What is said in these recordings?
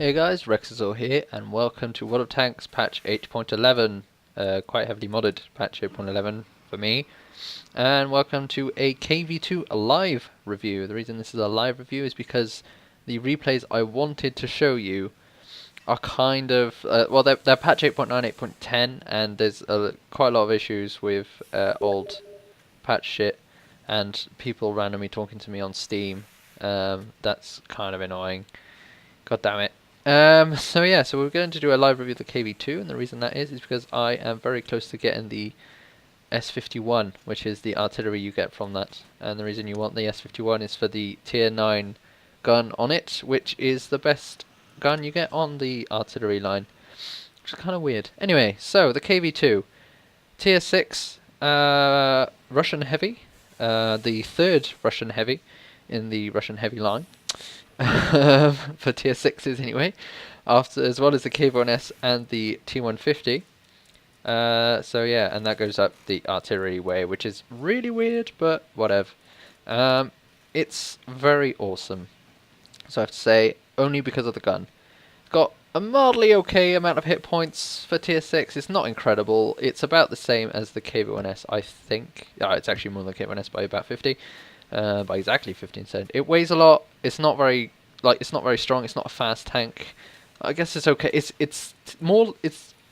Hey guys, Rexasaur here, and welcome to World of Tanks patch 8.11, quite heavily modded patch 8.11 for me, and welcome to a KV2 live review. The reason this is a live review is because the replays I wanted to show you are kind of, well, they're patch 8.9, 8.10, and there's quite a lot of issues with old patch shit, and people randomly talking to me on Steam. That's kind of annoying. God damn it. So yeah, so we're going to do a live review of the KV2, and the reason that is because I am very close to getting the S51, which is the artillery you get from that. And the reason you want the S51 is for the tier 9 gun on it, which is the best gun you get on the artillery line, which is kind of weird. Anyway, so the KV2, tier 6 Russian heavy, the third Russian heavy in the Russian heavy line. For tier 6s anyway, as well as the KV1S and the T150. So yeah, and that goes up the artillery way, which is really weird, but whatever. It's very awesome. So I have to say, only because of the gun. It's got a mildly okay amount of hit points for tier 6. It's not incredible. It's about the same as the KV1S, I think. It's actually more than the KV1S by about 50. By exactly 15%. It weighs a lot. It's not very strong. It's not a fast tank. I guess it's okay. It's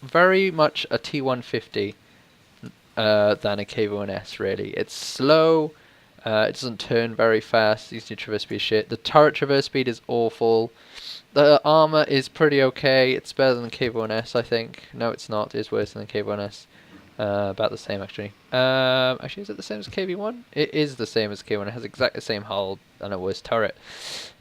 very much a T150 than a KV1S really. It's slow. It doesn't turn very fast. Using traverse speed shit. The turret traverse speed is awful. The armor is pretty okay. It's better than the KV1S, I think. No, it's not. It's worse than the KV1S. About the same actually. Actually, is it the same as KV1? It is the same as KV1. It has exactly the same hull and a worse turret.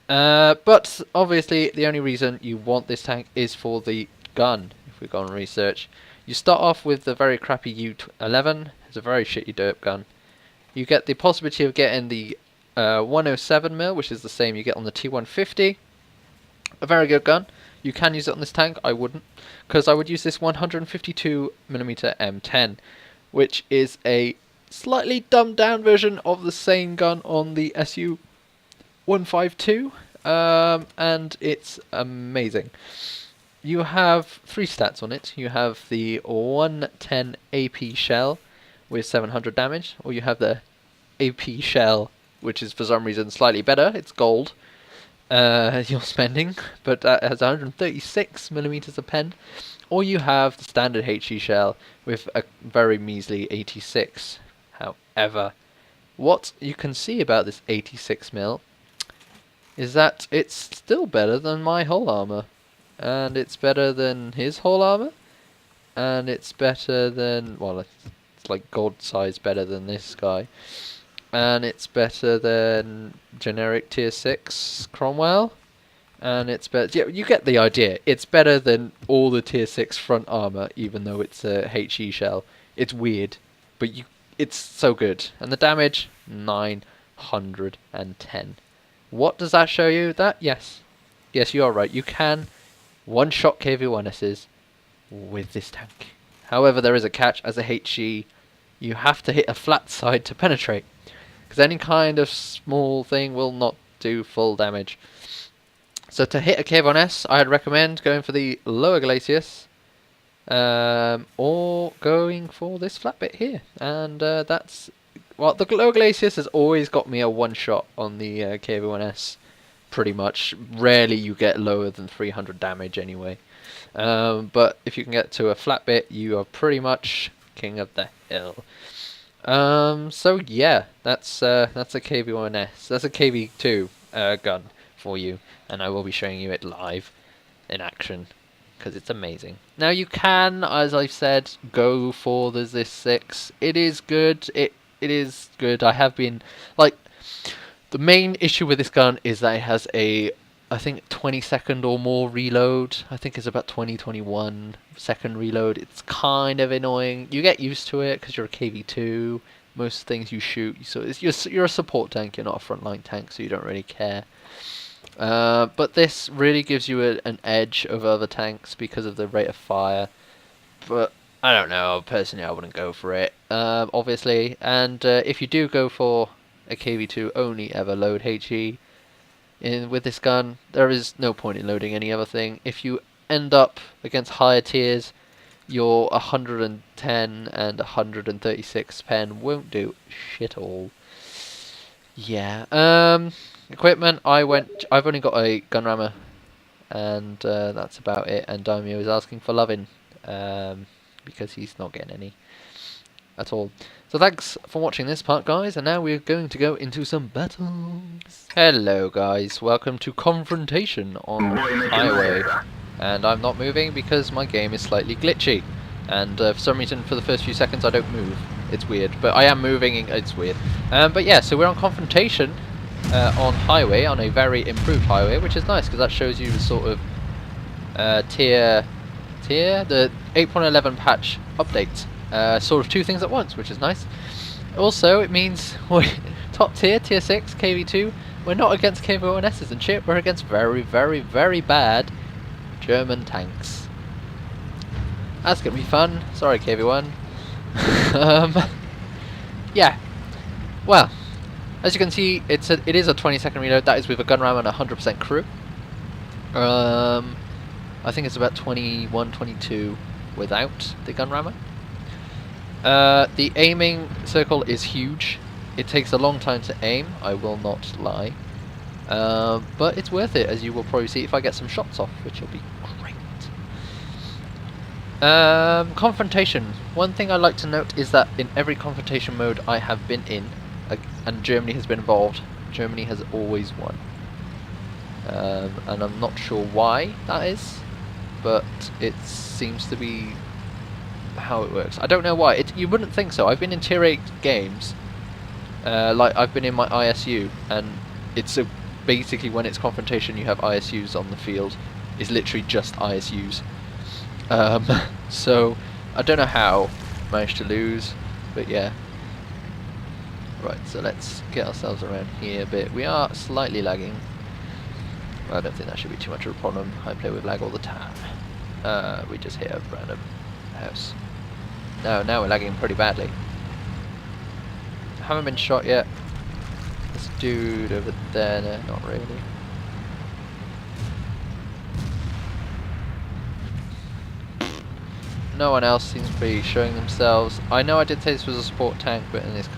But obviously, the only reason you want this tank is for the gun. If we go on research, you start off with the very crappy U11. It's a very shitty derp gun. You get the possibility of getting the 107mm, which is the same you get on the T150. A very good gun. You can use it on this tank. I wouldn't, because I would use this 152mm M10, which is a slightly dumbed down version of the same gun on the SU-152, and it's amazing. You have 3 stats on it. You have the 110 AP shell with 700 damage, or you have the AP shell, which is for some reason slightly better. It's gold. You're spending, but it has 136mm of pen, or you have the standard HE shell with a very measly 86. However, what you can see about this 86mm is that it's still better than my whole armor, and it's better than his whole armor, and it's better than, well, it's like gold size better than this guy. And it's better than generic tier 6 Cromwell. And it's better. Yeah, you get the idea. It's better than all the tier 6 front armor, even though it's a HE shell. It's weird, but it's so good. And the damage, 910. What does that show you? That, yes, you are right. You can one-shot KV1Ss with this tank. However, there is a catch. As a HE, you have to hit a flat side to penetrate, because any kind of small thing will not do full damage. So to hit a KV1S, I'd recommend going for the lower Glacius, or going for this flat bit here. And that's, well, the lower Glacius has always got me a one-shot on the KV1S, pretty much. Rarely you get lower than 300 damage anyway. But if you can get to a flat bit, you are pretty much king of the hill. So yeah, that's a KV1S. That's a KV2 gun for you, and I will be showing you it live in action because it's amazing. Now you can, as I've said, go for the ZIS-6. It is good. It is good. I have been, like, the main issue with this gun is that it has a, I think, 20-second or more reload. I think it's about 21 second reload. It's kind of annoying. You get used to it because you're a KV2. Most things you shoot, so you're a support tank. You're not a frontline tank, so you don't really care. But this really gives you an edge over other tanks because of the rate of fire. But I don't know. Personally, I wouldn't go for it. Obviously, and if you do go for a KV2, only ever load HE. with this gun. There is no point in loading any other thing. If you end up against higher tiers, your 110 and 136 pen won't do shit all. Yeah. Equipment. I've only got a gun rammer, and that's about it. And Daimyo is asking for loving, because he's not getting any at all. So thanks for watching this part, guys, and now we're going to go into some battles. Hello, guys. Welcome to Confrontation on Highway. And I'm not moving because my game is slightly glitchy. And for some reason, for the first few seconds, I don't move. It's weird, but I am moving. It's weird. But yeah, so we're on Confrontation on Highway, on a very improved Highway, which is nice because that shows you the sort of the 8.11 patch update. Sort of two things at once, which is nice. Also, it means we're top tier, tier 6, KV2. We're not against KV1s and shit, we're against very, very, very bad German tanks. That's gonna be fun. Sorry, KV1. Yeah. Well, as you can see, it is a 20-second reload. That is with a gun ram and 100% crew. I think it's about 21, 22 without the gun rammer. The aiming circle is huge. It takes a long time to aim, I will not lie. But it's worth it, as you will probably see if I get some shots off, which will be great. Confrontation. One thing I like to note is that in every confrontation mode I have been in, and Germany has been involved, Germany has always won. And I'm not sure why that is, but it seems to be how it works. I don't know why. You wouldn't think so. I've been in tier 8 games, like I've been in my ISU, and it's basically when it's confrontation you have ISUs on the field. It's literally just ISUs. So I don't know how I managed to lose, but yeah. Right, so let's get ourselves around here a bit. We are slightly lagging. Well, I don't think that should be too much of a problem. I play with lag all the time. We just hit a random house. No, now we're lagging pretty badly. Haven't been shot yet. This dude over there, no, not really. No one else seems to be showing themselves. I know I did say this was a support tank, but in this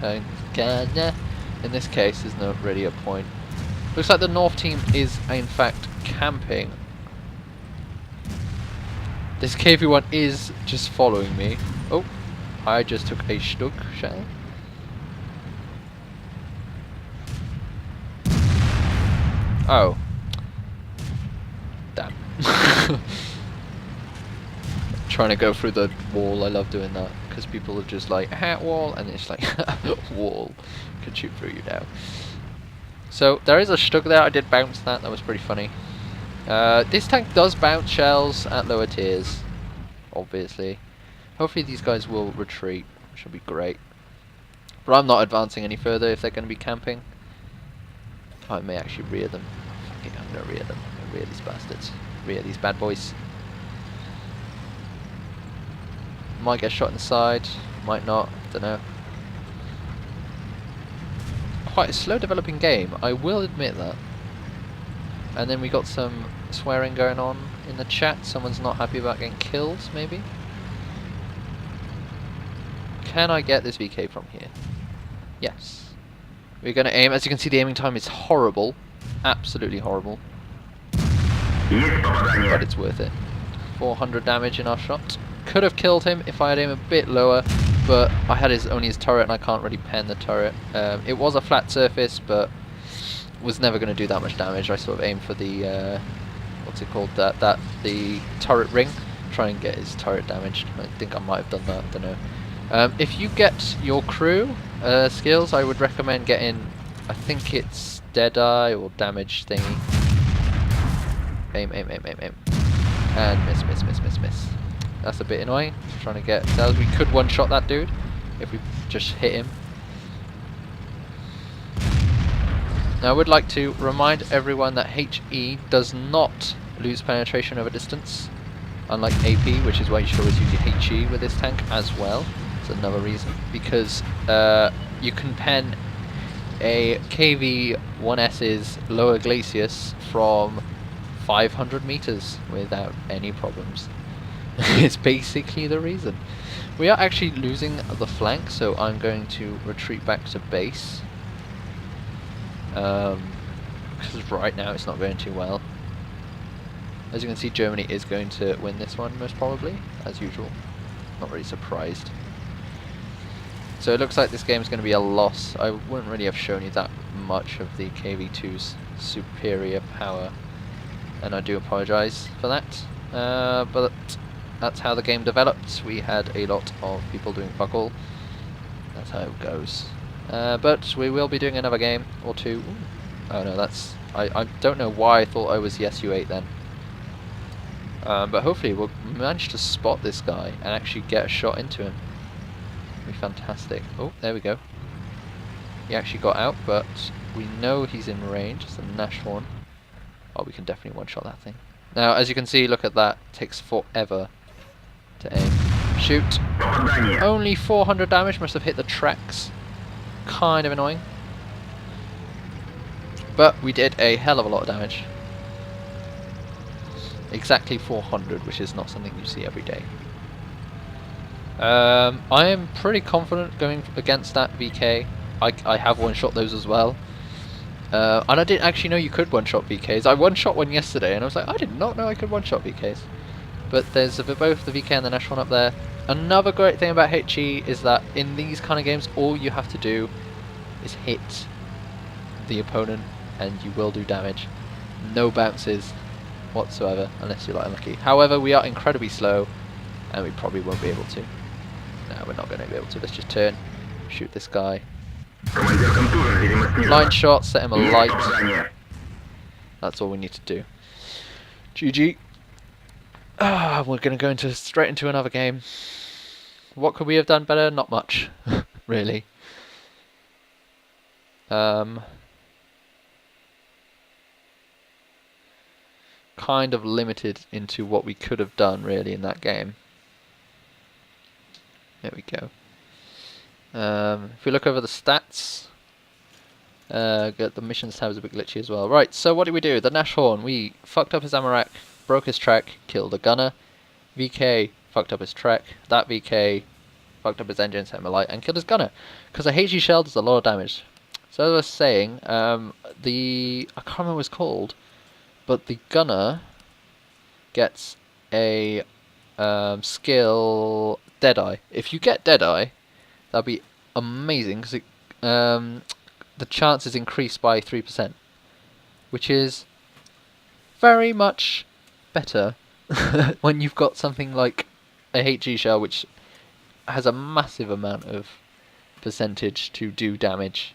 case, there's not really a point. Looks like the North team is in fact camping. This KV1 is just following me. Oh, I just took a Stug shell. Oh. Damn. Trying to go through the wall, I love doing that. Because people are just like, hat wall, and it's like, wall. Could shoot through you now. So, there is a Stug there, I did bounce that was pretty funny. This tank does bounce shells at lower tiers, obviously. Hopefully these guys will retreat, which will be great. But I'm not advancing any further if they're going to be camping. I may actually rear them. Fuck it, I'm going to rear them. I'm going to rear these bastards. Rear these bad boys. Might get shot in the side, might not, don't know. Quite a slow developing game, I will admit that. And then we got some swearing going on in the chat. Someone's not happy about getting killed, maybe? Can I get this VK from here? Yes. We're going to aim. As you can see, the aiming time is horrible. Absolutely horrible. But it's worth it. 400 damage in our shot. Could have killed him if I had aimed a bit lower, but I had only his turret and I can't really pen the turret. It was a flat surface, but was never going to do that much damage. I sort of aimed for the what's it called, the turret ring, try and get his turret damaged. I think I might have done that, don't know. If you get your crew skills, I would recommend getting, I think it's Deadeye or damage thingy. Aim, aim, aim, aim, aim, and miss, miss, miss, miss, miss. That's a bit annoying. Trying to get cells. We could one-shot that dude if we just hit him. Now I would like to remind everyone that HE does not lose penetration over distance, unlike AP, which is why you should always use your HE with this tank as well. That's another reason, because you can pen a KV1S's Lower Glacius from 500 meters without any problems. It's basically the reason. We are actually losing the flank, so I'm going to retreat back to base. Because right now it's not going too well. As you can see, Germany is going to win this one, most probably, as usual. Not really surprised. So it looks like this game is going to be a loss. I wouldn't really have shown you that much of the KV2's superior power, and I do apologise for that. But that's how the game developed. We had a lot of people doing fuck all. That's how it goes. But we will be doing another game or two. Ooh. Oh no, that's... I don't know why I thought I was the SU-8 then. But hopefully we'll manage to spot this guy and actually get a shot into him. It'll be fantastic. Oh, there we go. He actually got out, but we know he's in range. It's a Nash one. Oh, we can definitely one-shot that thing. Now, as you can see, look at that. It takes forever to aim. Shoot. Only 400 damage. Must have hit the tracks. Kind of annoying. But we did a hell of a lot of damage. Exactly 400, which is not something you see every day. I am pretty confident going against that VK. I have one-shot those as well. And I didn't actually know you could one-shot VKs. I one-shot one yesterday and I was like, I did not know I could one-shot VKs. But there's both the VK and the Nash one up there. Another great thing about HE is that in these kind of games, all you have to do is hit the opponent and you will do damage. No bounces whatsoever, unless you're like unlucky. However, we are incredibly slow and we probably won't be able to. No, we're not going to be able to. Let's just turn, shoot this guy. Line shot, set him alight. That's all we need to do. GG. We're going to go straight into another game. What could we have done better? Not much, really. Kind of limited into what we could have done, really, in that game. There we go. If we look over the stats, the missions tab is a bit glitchy as well. Right, so what did we do? The Nash Horn, we fucked up his ammo rack, broke his track, killed a gunner. VK fucked up his track. That VK fucked up his engine, set him alight, and killed his gunner. Because a HE shell does a lot of damage. So as I was saying, I can't remember what it's called, but the gunner gets a skill Deadeye. If you get Deadeye, that'd be amazing because the chances increase by 3%, which is very much better when you've got something like a HE shell, which has a massive amount of percentage to do damage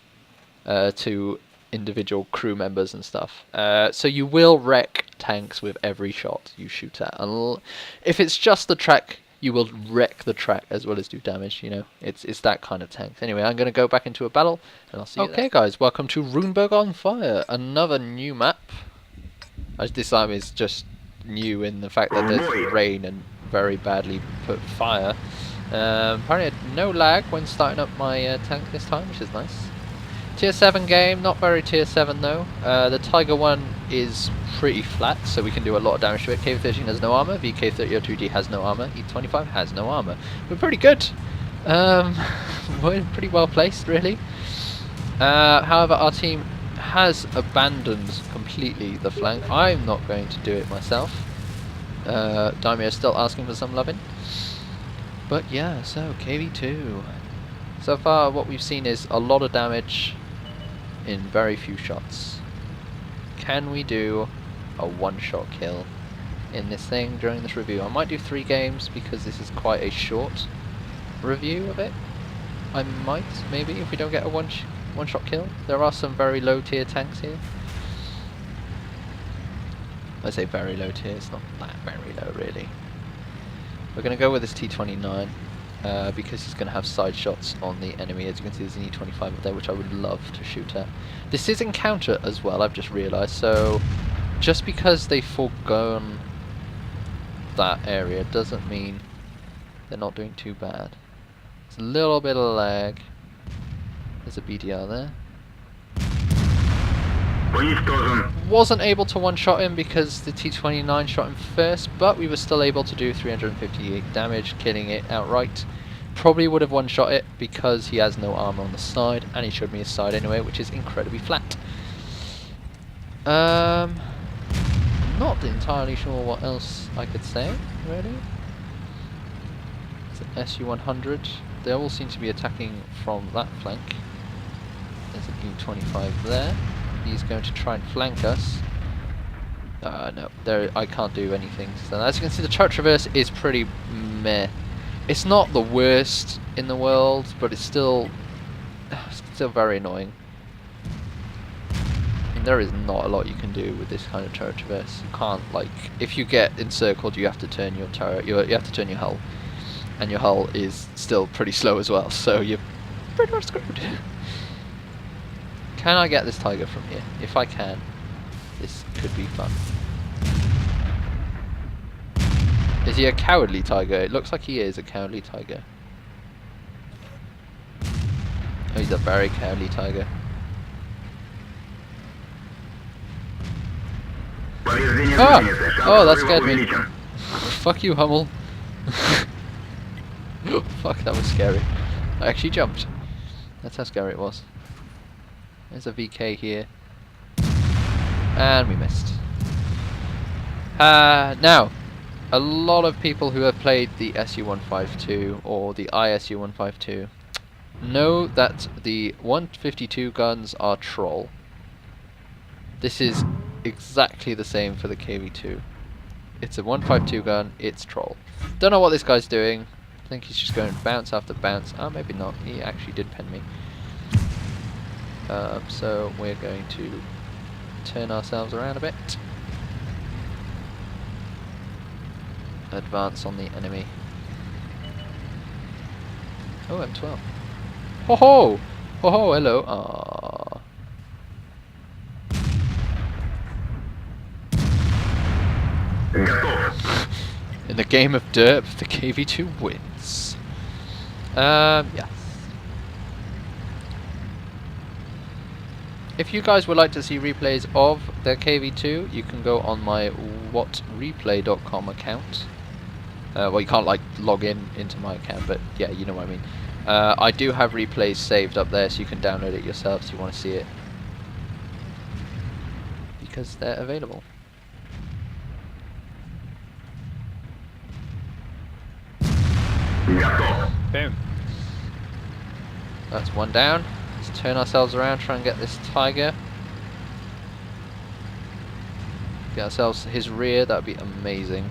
to individual crew members and stuff. So you will wreck tanks with every shot you shoot at. And if it's just the track, you will wreck the track as well as do damage, you know. It's that kind of tank. Anyway, I'm going to go back into a battle, and I'll see you there. Okay, guys, welcome to Runeberg on Fire, another new map. This time is just new in the fact that there's rain and very badly put fire. Apparently I had no lag when starting up my tank this time, which is nice. Tier 7 game, not very tier 7 though. The Tiger 1 is pretty flat, so we can do a lot of damage to it. KV13 has no armor, VK3002G has no armor, E25 has no armor. We're pretty good. We're pretty well placed, really. However, our team has abandoned completely the flank. I'm not going to do it myself. Daimyo is still asking for some loving. But yeah, so KV2. So far what we've seen is a lot of damage in very few shots. Can we do a one-shot kill in this thing during this review? I might do 3 games because this is quite a short review of it. I might, maybe, if we don't get a one-shot kill. There are some very low tier tanks here. I say very low tier, it's not that very low really. We're going to go with this T29 because he's going to have side shots on the enemy. As you can see, there's an E25 up there, which I would love to shoot at. This is encounter as well, I've just realised, so just because they've foregone that area doesn't mean they're not doing too bad. It's a little bit of lag. There's a BDR there. Wasn't able to one-shot him because the T-29 shot him first, but we were still able to do 358 damage, killing it outright. Probably would have one-shot it because he has no armor on the side, and he showed me his side anyway, which is incredibly flat. Not entirely sure what else I could say, really. It's an SU-100. They all seem to be attacking from that flank. There's an U-25 there. He's going to try and flank us. No, there I can't do anything. So as you can see, the turret traverse is pretty meh. It's not the worst in the world, but it's still very annoying. I mean, there is not a lot you can do with this kind of turret traverse. You can't, like, if you get encircled, you have to turn your turret. You have to turn your hull, and your hull is still pretty slow as well. So you're pretty much screwed. Can I get this tiger from here? If I can, this could be fun. Is he a cowardly tiger? It looks like he is a cowardly tiger. Oh, he's a very cowardly tiger. Ah! Oh, that scared me. Fuck you, Hummel. Fuck, that was scary. I actually jumped. That's how scary it was. There's a VK here. And we missed. Now, a lot of people who have played the SU-152 or the ISU-152 know that the 152 guns are troll. This is exactly the same for the KV2. It's a 152 gun, it's troll. Don't know what this guy's doing. I think he's just going bounce after bounce. Oh, maybe not. He actually did pen me. So we're going to turn ourselves around a bit. Advance on the enemy. Oh, M12. Ho ho! Ho ho, hello. Aww. In the game of derp, the KV2 wins. Yeah. If you guys would like to see replays of the KV2, you can go on my whatreplay.com account. Well, you can't like log into my account, but yeah, you know what I mean. I do have replays saved up there, so you can download it yourself if you want to see it, because they're available. Boom. That's one down. Let's turn ourselves around, try and get this tiger. Get ourselves his rear, that'd be amazing.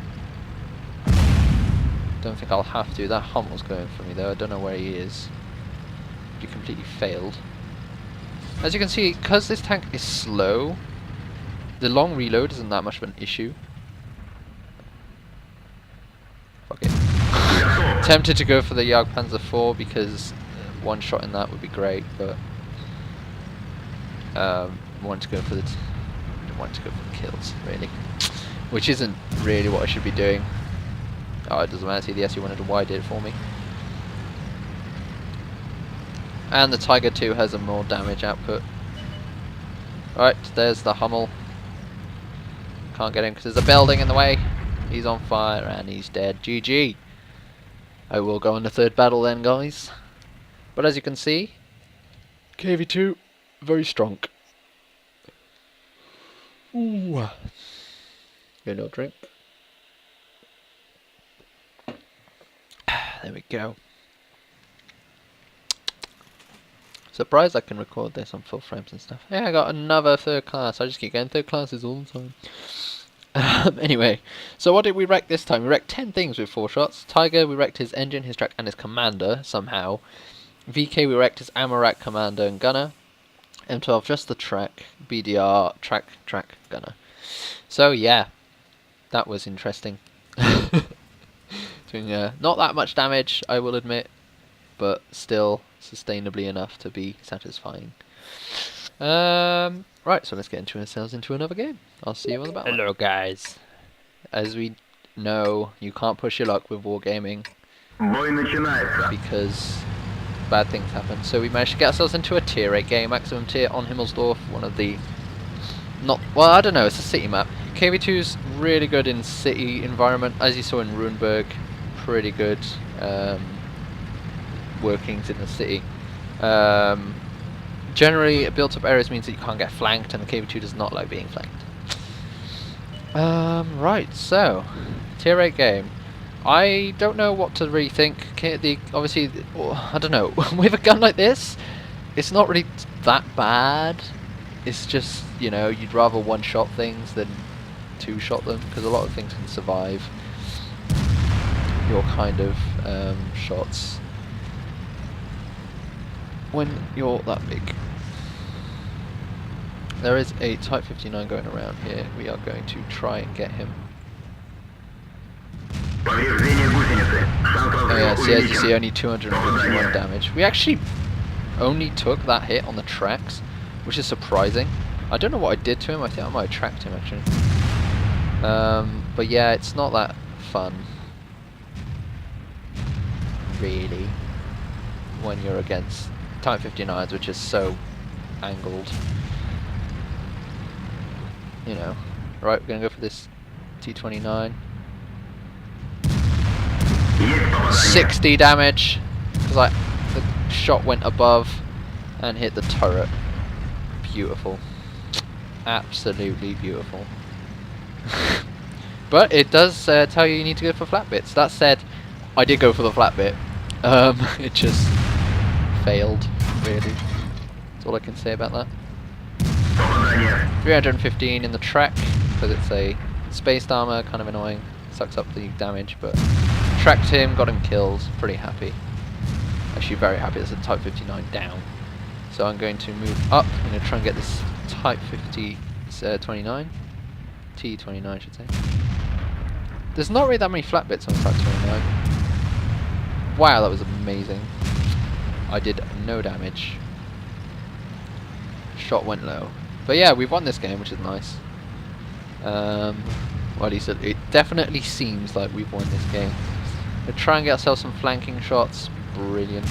Don't think I'll have to. That Hummel's going for me though. I don't know where he is. He completely failed. As you can see, because this tank is slow, the long reload isn't that much of an issue. Fuck it. Tempted to go for the Jagdpanzer IV because one shot in that would be great, but wanted to go for the kills really, which isn't really what I should be doing. Oh, it doesn't matter. The SU-100Y did it for me, and the Tiger 2 has a more damage output. Alright, there's the Hummel. Can't get him because there's a building in the way. He's on fire and he's dead. GG. I will go on the third battle then, guys. But as you can see, KV2, very strong. Ooh. Get a drink. There we go. Surprised I can record this on full frames and stuff. Yeah, I got another third class. I just keep getting third classes all the time. Anyway, so what did we wreck this time? We wrecked 10 things with 4 shots. Tiger, we wrecked his engine, his track, and his commander, somehow. VK, we wrecked his ammo rack, commander, and gunner. M12, just the track. BDR, track, gunner. So, yeah. That was interesting. Doing not that much damage, I will admit, but still sustainably enough to be satisfying. Right, so let's get into ourselves into another game. I'll see you on the battle. Hello, guys. As we know, you can't push your luck with wargaming because bad things happen. So we managed to get ourselves into a tier 8 game, maximum tier on Himmelsdorf, one of the not well. I don't know. It's a city map. KV2's really good in city environment, as you saw in Runeberg. Pretty good workings in the city. Generally, built-up areas means that you can't get flanked, and the KV2 does not like being flanked. Right. So, tier 8 game. I don't know what to really think. Obviously, I don't know. With a gun like this, it's not really that bad. It's just, you know, you'd rather one-shot things than two-shot them, because a lot of things can survive your kind of shots when you're that big. There is a Type 59 going around here. We are going to try and get him. Oh yeah, see, as you see, only 251 damage. We actually only took that hit on the tracks, which is surprising. I don't know what I did to him. I think I might have tracked him actually. But yeah, it's not that fun, really, when you're against Type 59s, which is so angled. You know. Right, we're gonna go for this T29. 60 damage, because the shot went above and hit the turret. Beautiful. Absolutely beautiful. But it does tell you need to go for flat bits. That said, I did go for the flat bit. It just failed, really. That's all I can say about that. 315 in the track, because it's a spaced armor, kind of annoying. Sucks up the damage, but tracked him, got him killed, pretty happy. Actually very happy. There's a Type 59 down. So I'm going to move up. I'm going to try and get this Type 29. T29 I should say. There's not really that many flat bits on the Type 29. Wow, that was amazing. I did no damage. Shot went low. But yeah, we've won this game, which is nice. Well, at least it definitely seems like we've won this game. We'll try and get ourselves some flanking shots. Brilliant.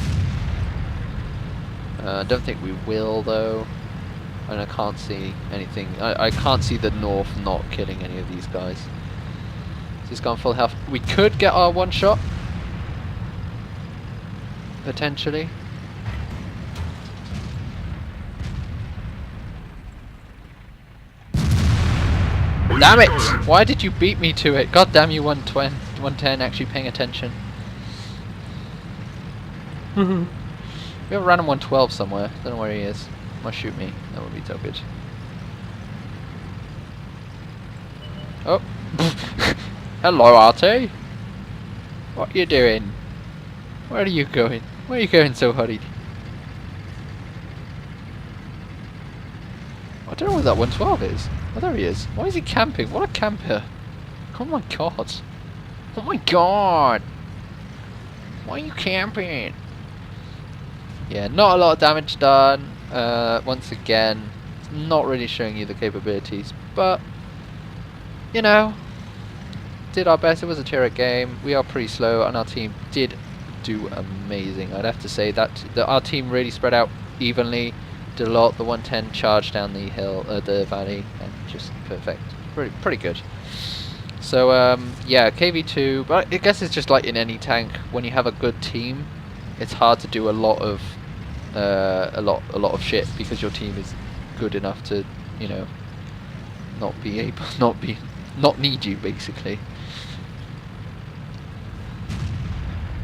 I don't think we will though. And I can't see anything. I can't see the north not killing any of these guys. So he's gone full health. We could get our one shot. Potentially. Damn it! Why did you beat me to it? God damn you, 110 actually paying attention. We have a random 112 somewhere. Don't know where he is. Might shoot me. That would be so good. Oh. Hello, RT. What are you doing? Where are you going? Where are you going so hurried? I don't know where that 112 is. Oh, there he is. Why is he camping? What a camper. Oh my god. Oh my god. Why are you camping? Yeah, not a lot of damage done. Once again, it's not really showing you the capabilities, but you know, did our best. It was a tier 8 game. We are pretty slow, and our team did do amazing. I'd have to say that our team really spread out evenly. Did a lot. The 110 charged down the hill, the valley, and just perfect. Pretty good. So yeah, KV2. But I guess it's just like in any tank. When you have a good team, it's hard to do a lot of shit because your team is good enough to, you know, not need you basically.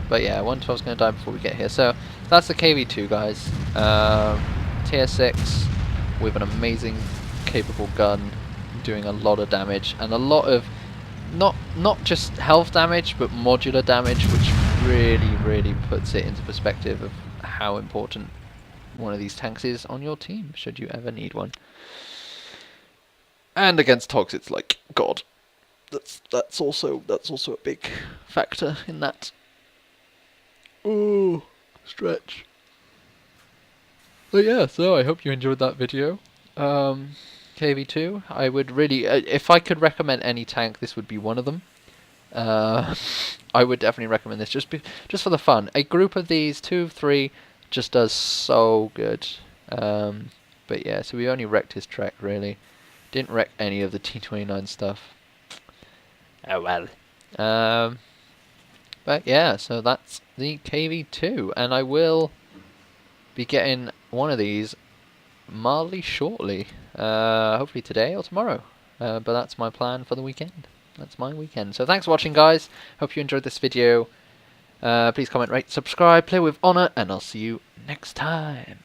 But yeah, 112's gonna die before we get here. So that's the KV2, guys. Tier 6 with an amazing, capable gun, doing a lot of damage and a lot of not just health damage, but modular damage, which really puts it into perspective of how important one of these tanks is on your team, should you ever need one. And against Togs, it's like God. That's also a big factor in that. Ooh, stretch. But yeah, so I hope you enjoyed that video. KV2, I would really, if I could recommend any tank, this would be one of them. I would definitely recommend this just for the fun. A group of these, 2 of 3, just does so good. But yeah, so we only wrecked his track really. Didn't wreck any of the T29 stuff. Oh well. But yeah, so that's the KV2, and I will be getting one of these mildly shortly. Hopefully today or tomorrow. But that's my plan for the weekend. That's my weekend. So thanks for watching, guys. Hope you enjoyed this video. Please comment, rate, subscribe, play with honour, and I'll see you next time.